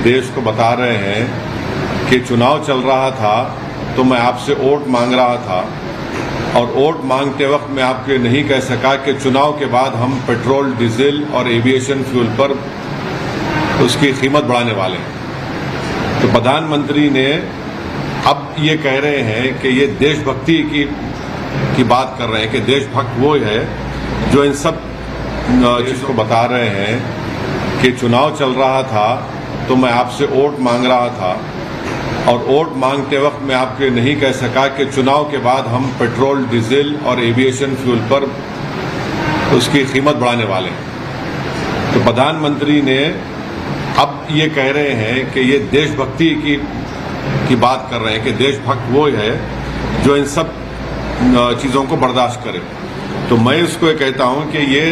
देश को बता रहे हैं कि चुनाव चल रहा था तो मैं आपसे वोट मांग रहा था और वोट मांगते वक्त मैं आपको नहीं कह सका कि चुनाव के बाद हम पेट्रोल, डीजल और एविएशन फ्यूल पर उसकी कीमत बढ़ाने वाले हैं। तो प्रधानमंत्री ने अब ये कह रहे हैं कि ये देशभक्ति की बात कर रहे हैं कि देशभक्त वो है जो इन सब चीज़ को बता रहे हैं कि चुनाव चल रहा था तो मैं आपसे वोट मांग रहा था और वोट मांगते वक्त मैं आपको नहीं कह सका कि चुनाव के बाद हम पेट्रोल, डीजल और एविएशन फ्यूल पर उसकी कीमत बढ़ाने वाले हैं। तो प्रधानमंत्री ने अब ये कह रहे हैं कि ये देशभक्ति की बात कर रहे हैं कि देशभक्त वो है जो इन सब चीज़ों को बर्दाश्त करे। तो मैं उसको ये कहता हूं कि ये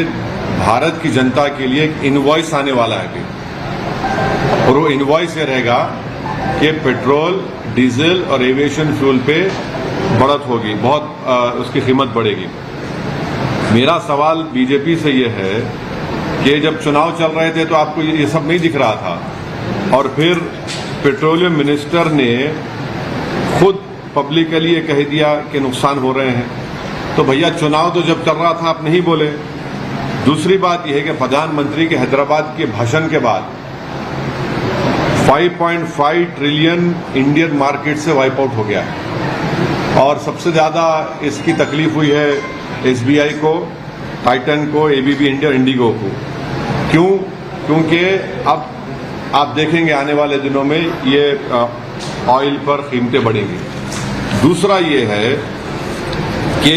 भारत की जनता के लिए एक इनवॉइस आने वाला है अभी, और वो इनवॉइस ये रहेगा कि पेट्रोल, डीजल और एविएशन फ्यूल पे बढ़त होगी, बहुत उसकी कीमत बढ़ेगी। मेरा सवाल बीजेपी से ये है कि जब चुनाव चल रहे थे तो आपको ये सब नहीं दिख रहा था और फिर पेट्रोलियम मिनिस्टर ने खुद पब्लिकली ये कह दिया कि नुकसान हो रहे हैं। तो भैया चुनाव तो जब चल रहा था आप नहीं बोले। दूसरी बात यह है कि प्रधानमंत्री के हैदराबाद के भाषण के बाद 5.5 ट्रिलियन इंडियन मार्केट से वाइप आउट हो गया है और सबसे ज्यादा इसकी तकलीफ हुई है एसबीआई को, टाइटन को, एबीबी इंडिया और इंडिगो को। क्यों? क्योंकि अब आप देखेंगे आने वाले दिनों में ये ऑयल पर कीमतें बढ़ेंगी। दूसरा ये है कि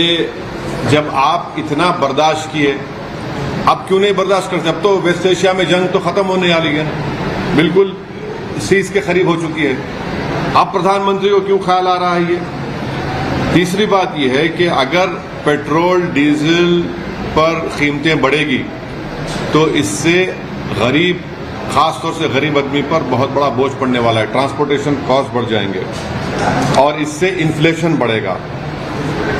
जब आप इतना बर्दाश्त किए, अब क्यों नहीं बर्दाश्त करते? अब तो वेस्ट एशिया में जंग तो खत्म होने वाली है, बिल्कुल सीज के करीब हो चुकी है। अब प्रधानमंत्री को क्यों ख्याल आ रहा है ये? तीसरी बात यह है कि अगर पेट्रोल, डीजल पर कीमतें बढ़ेगी तो इससे गरीब, खासतौर से गरीब आदमी पर बहुत बड़ा बोझ पड़ने वाला है। ट्रांसपोर्टेशन कॉस्ट बढ़ जाएंगे और इससे इन्फ्लेशन बढ़ेगा।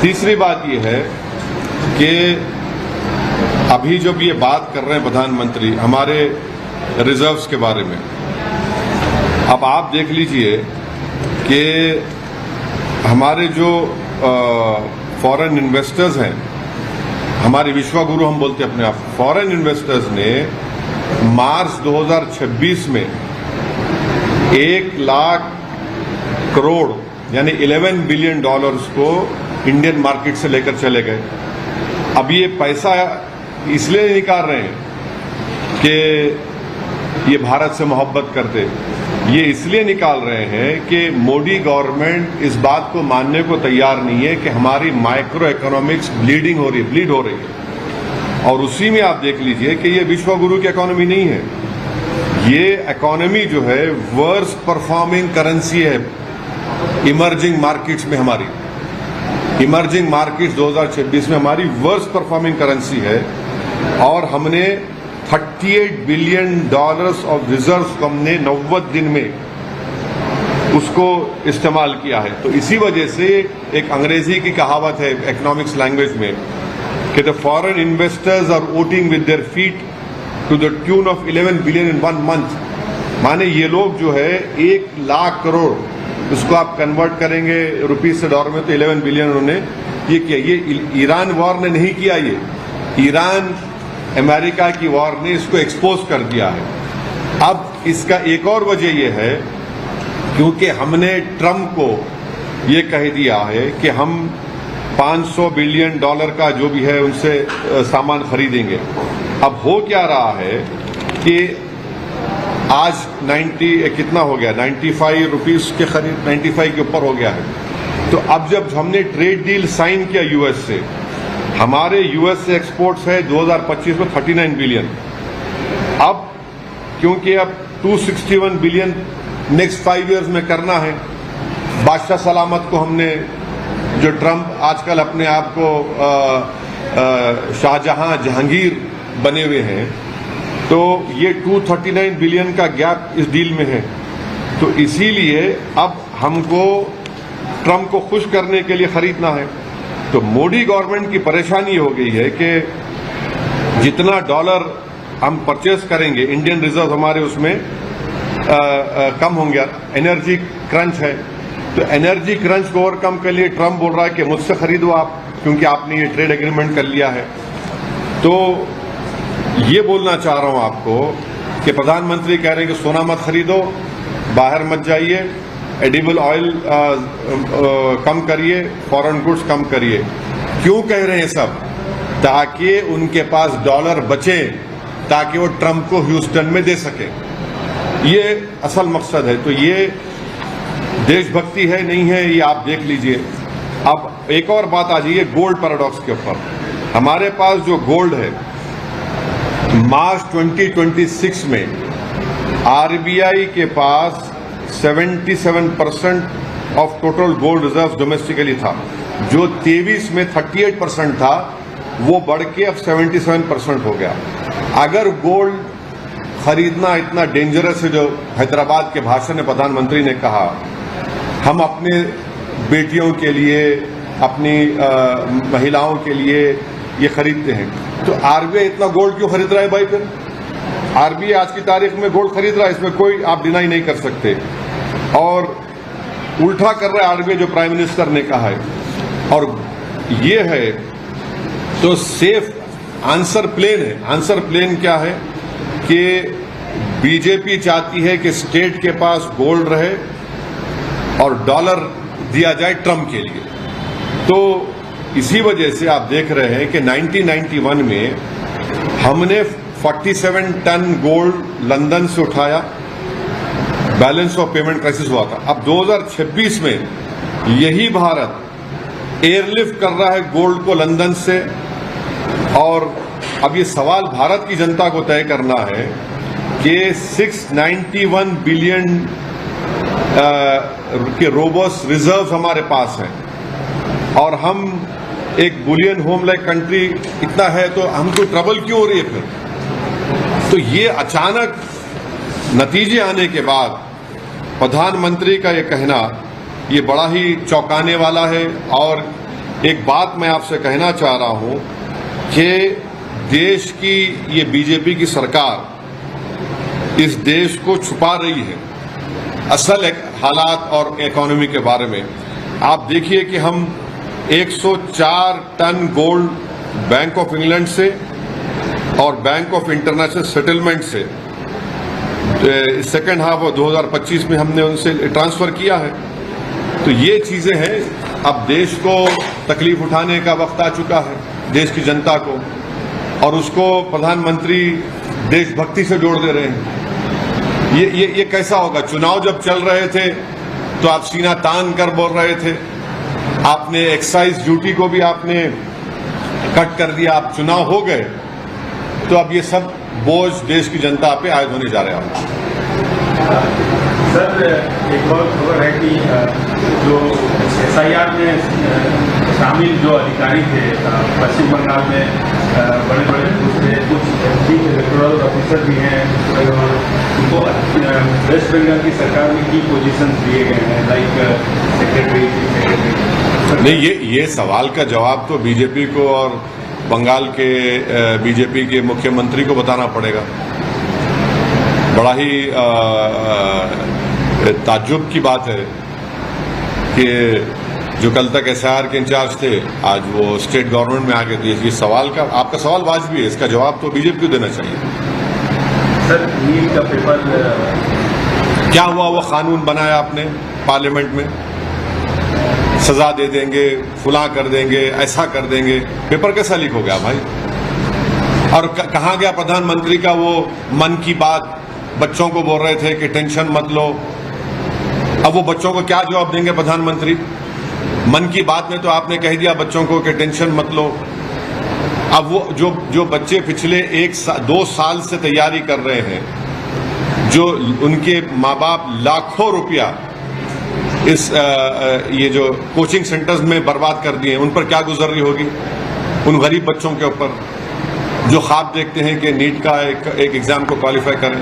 तीसरी बात यह है कि अभी जब ये बात कर रहे हैं प्रधानमंत्री हमारे रिजर्व्स के बारे में, अब आप देख लीजिए कि हमारे जो फॉरेन इन्वेस्टर्स हैं, हमारे विश्वगुरु हम बोलते हैं अपने आप, फॉरेन इन्वेस्टर्स ने मार्च 2026 में 1 लाख करोड़ यानी 11 बिलियन डॉलर्स को इंडियन मार्केट से लेकर चले गए। अब ये पैसा इसलिए निकाल रहे हैं कि ये भारत से मोहब्बत करते, ये इसलिए निकाल रहे हैं कि मोदी गवर्नमेंट इस बात को मानने को तैयार नहीं है कि हमारी माइक्रो इकोनॉमिक्स ब्लीड हो रही है। और उसी में आप देख लीजिए कि ये विश्वगुरु की इकोनॉमी नहीं है, ये इकोनॉमी जो है वर्स्ट परफॉर्मिंग करेंसी है इमर्जिंग मार्केट्स में। हमारी इमर्जिंग मार्केट्स 2026 में हमारी वर्स्ट परफॉर्मिंग करेंसी है और हमने 38 बिलियन डॉलर्स ऑफ रिजर्व्स को हमने 90 दिन में उसको इस्तेमाल किया है। तो इसी वजह से एक अंग्रेजी की कहावत है इकोनॉमिक्स लैंग्वेज में कि the foreign investors are voting with their feet to the tune of 11 billion in 1 month. माने ये लोग जो है 1 लाख करोड़, उसको आप कन्वर्ट करेंगे रुपीज से डॉलर में तो 11 बिलियन उन्होंने ये किया। ये ईरान वॉर ने नहीं किया, ये ईरान अमेरिका की वॉर ने इसको एक्सपोज कर दिया है। अब इसका एक और वजह यह है क्योंकि हमने ट्रम्प को ये कह दिया है कि हम 500 बिलियन डॉलर का जो भी है उनसे सामान खरीदेंगे। अब हो क्या रहा है कि आज 90 कितना हो गया, 95 रुपीज के करीब, 95 के ऊपर हो गया है। तो अब जब हमने ट्रेड डील साइन किया यूएस से, हमारे यूएस से एक्सपोर्ट्स है 2025 में 39 बिलियन। अब क्योंकि अब 261 बिलियन नेक्स्ट 5 इयर्स में करना है। बादशाह सलामत को हमने, जो ट्रम्प आजकल अपने आप को शाहजहां, जहांगीर बने हुए हैं, तो ये 239 बिलियन का गैप इस डील में है। तो इसीलिए अब हमको ट्रम्प को खुश करने के लिए खरीदना है। तो मोदी गवर्नमेंट की परेशानी हो गई है कि जितना डॉलर हम परचेस करेंगे, इंडियन रिजर्व हमारे उसमें कम होंगे। एनर्जी क्रंच है, तो एनर्जी क्रंच को ओवरकम के लिए ट्रंप बोल रहा है कि मुझसे खरीदो आप, क्योंकि आपने ये ट्रेड एग्रीमेंट कर लिया है। तो ये बोलना चाह रहा हूं आपको कि प्रधानमंत्री कह रहे हैं कि सोना मत खरीदो, बाहर मत जाइए, एडिबल ऑयल कम करिए, फॉरेन गुड्स कम करिए। क्यों कह रहे हैं सब? ताकि उनके पास डॉलर बचे, ताकि वो ट्रंप को ह्यूस्टन में दे सके। ये असल मकसद है। तो ये देशभक्ति है नहीं है, ये आप देख लीजिए। अब एक और बात आ जाइए गोल्ड पैराडॉक्स के ऊपर। हमारे पास जो गोल्ड है, मार्च 2026 में आरबीआई के पास 77% of total gold reserve domestically था। जो 23 में 38% था, वो बढ़ के अब 77% हो गया। अगर गोल्ड खरीदना इतना डेंजरस है, जो हैदराबाद के भाषण में प्रधानमंत्री ने कहा, हम अपने बेटियों के लिए, अपनी महिलाओं के लिए ये खरीदते हैं, तो आरबीआई इतना गोल्ड क्यों खरीद रहा है भाई? फिर आरबीआई आज की तारीख में गोल्ड खरीद रहा है, इसमें कोई आप डिनाई नहीं कर सकते। और उल्टा कर रहा है आरबीआई, जो प्राइम मिनिस्टर ने कहा है। और ये है तो सेफ आंसर प्लेन है। आंसर प्लेन क्या है कि बीजेपी चाहती है कि स्टेट के पास गोल्ड रहे और डॉलर दिया जाए ट्रंप के लिए। तो इसी वजह से आप देख रहे हैं कि 1991 में हमने 47 टन गोल्ड लंदन से उठाया, बैलेंस ऑफ पेमेंट क्राइसिस हुआ था। अब 2026 में यही भारत एयरलिफ्ट कर रहा है गोल्ड को लंदन से। और अब ये सवाल भारत की जनता को तय करना है कि 691 बिलियन के रोबस्ट रिजर्व हमारे पास हैं, और हम एक बुलियन होम लाइक कंट्री इतना है, तो हमको ट्रबल क्यों हो रही है फिर? तो ये अचानक नतीजे आने के बाद प्रधानमंत्री का ये कहना, ये बड़ा ही चौंकाने वाला है। और एक बात मैं आपसे कहना चाह रहा हूं कि देश की ये बीजेपी की सरकार इस देश को छुपा रही है असल हालात और इकोनॉमी के बारे में। आप देखिए कि हम 104 ton gold bank of England से और बैंक ऑफ इंटरनेशनल सेटलमेंट से सेकेंड हाफ ऑफ 2025 में हमने उनसे ट्रांसफर किया है। तो ये चीजें हैं। अब देश को तकलीफ उठाने का वक्त आ चुका है, देश की जनता को, और उसको प्रधानमंत्री देशभक्ति से जोड़ दे रहे हैं। ये कैसा होगा? चुनाव जब चल रहे थे तो आप सीना तान कर बोल रहे थे, आपने एक्साइज ड्यूटी को भी आपने कट कर दिया। आप चुनाव हो गए तो अब ये सब बोझ देश की जनता पे आयद होने जा रहा है। सर, एक और खबर है कि जो एसआईआर में शामिल जो अधिकारी थे पश्चिम बंगाल में, बड़े बड़े कुछ इलेक्टोरल ऑफिसर भी हैं, उनको वेस्ट बंगाल की सरकार में की पोजीशन दिए गए हैं, लाइक सेक्रेटरी। नहीं, ये सवाल का जवाब तो बीजेपी को और बंगाल के बीजेपी के मुख्यमंत्री को बताना पड़ेगा। बड़ा ही ताज्जुब की बात है कि जो कल तक एसआईआर के इंचार्ज थे, आज वो स्टेट गवर्नमेंट में आ गए। तो इस सवाल का, आपका सवाल वाजिबी है, इसका जवाब तो बीजेपी को देना चाहिए। सर, नीट का पेपर क्या हुआ? वो कानून बनाया आपने पार्लियामेंट में, सजा दे देंगे, फुला कर देंगे, ऐसा कर देंगे। पेपर कैसा लीक हो गया भाई? और कहाँ गया प्रधानमंत्री का वो मन की बात? बच्चों को बोल रहे थे कि टेंशन मत लो। अब वो बच्चों को क्या जवाब देंगे प्रधानमंत्री? मन की बात में तो आपने कह दिया बच्चों को कि टेंशन मत लो। अब वो जो बच्चे पिछले 2 साल से तैयारी कर रहे हैं, जो उनके माँ बाप लाखों रुपया इस ये जो कोचिंग सेंटर्स में बर्बाद कर दिए, उन पर क्या गुजर रही होगी? उन गरीब बच्चों के ऊपर जो ख्वाब देखते हैं कि नीट का एक एग्जाम को क्वालिफाई करें।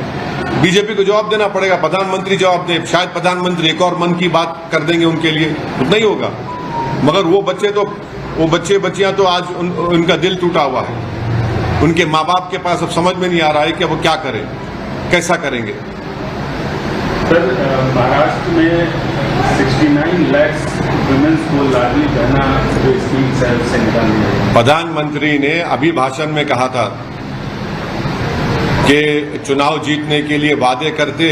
बीजेपी को जवाब देना पड़ेगा, प्रधानमंत्री जवाब दे। शायद प्रधानमंत्री एक और मन की बात कर देंगे उनके लिए, उतना ही होगा। मगर वो बच्चे बच्चियां तो आज उनका दिल टूटा हुआ है। उनके माँ बाप के पास अब समझ में नहीं आ रहा है कि अब वो क्या करें, कैसा करेंगे। सर, महाराष्ट्र में 69 लाख वुमेन्स को लाडली बहना जो स्कीम से निकाल दिया। प्रधानमंत्री ने अभी भाषण में कहा था कि चुनाव जीतने के लिए वादे करते,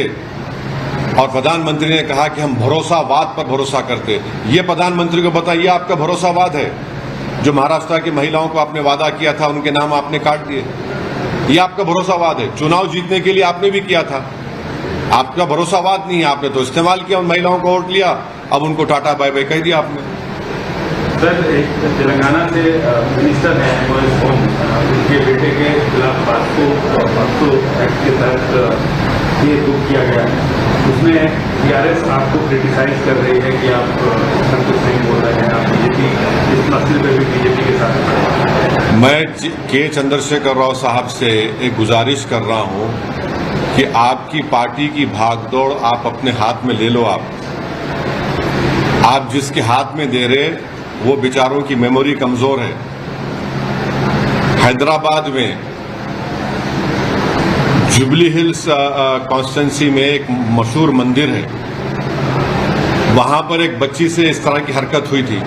और प्रधानमंत्री ने कहा कि हम भरोसावाद पर भरोसा करते। ये प्रधानमंत्री को बताइए, आपका भरोसावाद है? जो महाराष्ट्र की महिलाओं को आपने वादा किया था, उनके नाम आपने काट दिए, ये आपका भरोसावाद है? चुनाव जीतने के लिए आपने भी किया था, आपका भरोसावाद नहीं है। आपने तो इस्तेमाल किया, उन महिलाओं को वोट लिया, अब उनको टाटा बाय बाय कह दिया आपने। सर, एक तेलंगाना से मिनिस्टर हैं मोहित होम, उनके बेटे के खिलाफ पास्को एक्ट के तहत ये दुख किया गया है। उसमें टीआरएस आपको क्रिटिसाइज कर रही है कि आप कुछ नहीं बोल रहे हैं, आप बीजेपी इस मसले पर भी बीजेपी के साथ। मैं के चंद्रशेखर राव साहब से एक गुजारिश कर रहा हूं कि आपकी पार्टी की भागदौड़ आप अपने हाथ में ले लो। आप जिसके हाथ में दे रहे, वो बेचारों की मेमोरी कमजोर है। हैदराबाद में जुबली हिल्स कॉन्स्टिट्यूंसी में एक मशहूर मंदिर है, वहां पर एक बच्ची से इस तरह की हरकत हुई थी।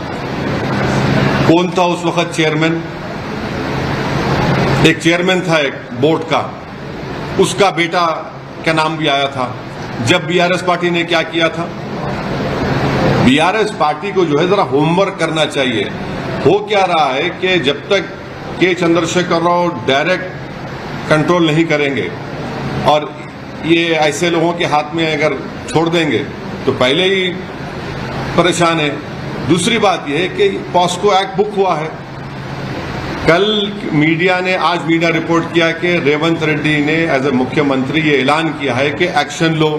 कौन था उस वक्त चेयरमैन? एक चेयरमैन था एक बोर्ड का, उसका बेटा का नाम भी आया था। जब बीआरएस पार्टी ने क्या किया था? बीआरएस पार्टी को जो है जरा होमवर्क करना चाहिए। हो क्या रहा है कि जब तक के चंद्रशेखर राव डायरेक्ट कंट्रोल नहीं करेंगे और ये ऐसे लोगों के हाथ में अगर छोड़ देंगे तो पहले ही परेशान है। दूसरी बात यह है कि पॉस्को एक्ट बुक हुआ है। कल मीडिया ने, आज मीडिया रिपोर्ट किया कि रेवंत रेड्डी ने एज ए मुख्यमंत्री ये ऐलान किया है कि एक्शन लो,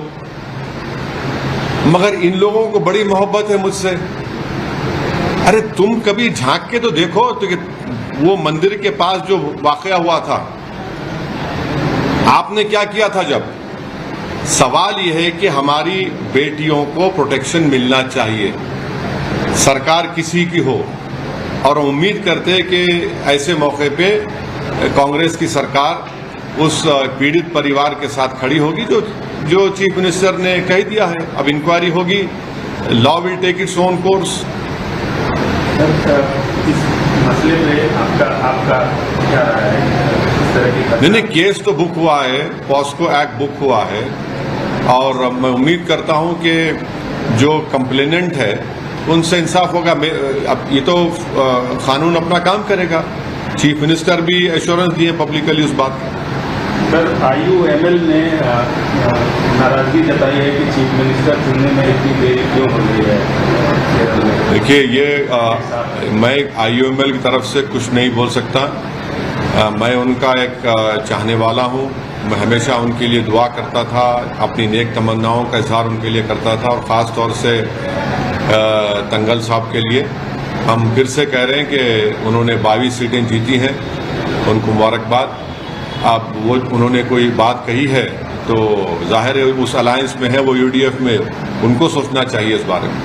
मगर इन लोगों को बड़ी मोहब्बत है मुझसे। अरे तुम कभी झांक के तो देखो, तो वो मंदिर के पास जो वाकया हुआ था, आपने क्या किया था? जब सवाल यह है कि हमारी बेटियों को प्रोटेक्शन मिलना चाहिए, सरकार किसी की हो, और उम्मीद करते हैं कि ऐसे मौके पे कांग्रेस की सरकार उस पीड़ित परिवार के साथ खड़ी होगी। जो चीफ मिनिस्टर ने कह दिया है, अब इंक्वायरी होगी, law will take its own course. इस मसले में आपका क्या राय है? नहीं, केस तो बुक हुआ है, पॉस्को एक्ट बुक हुआ है, और मैं उम्मीद करता हूं कि जो कंप्लेनेंट है उनसे इंसाफ होगा। अब ये तो कानून अपना काम करेगा। चीफ मिनिस्टर भी एश्योरेंस दिए पब्लिकली उस बात की। सर, IUML ने नाराजगी जताई है कि चीफ मिनिस्टर चुनने में इतनी देरी क्यों हो रही है? देखिए, ये मैं IUML की तरफ से कुछ नहीं बोल सकता। मैं उनका एक चाहने वाला हूं। मैं हमेशा उनके लिए दुआ करता था, अपनी नेक तमन्नाओं का इजहार उनके लिए करता था, और ख़ास तौर से तंगल साहब के लिए हम फिर से कह रहे हैं कि उन्होंने 22 सीटें जीती हैं, उनको मुबारकबाद। अब वो उन्होंने कोई बात कही है तो जाहिर है उस अलायंस में है, वो UDF में, उनको सोचना चाहिए इस बारे में।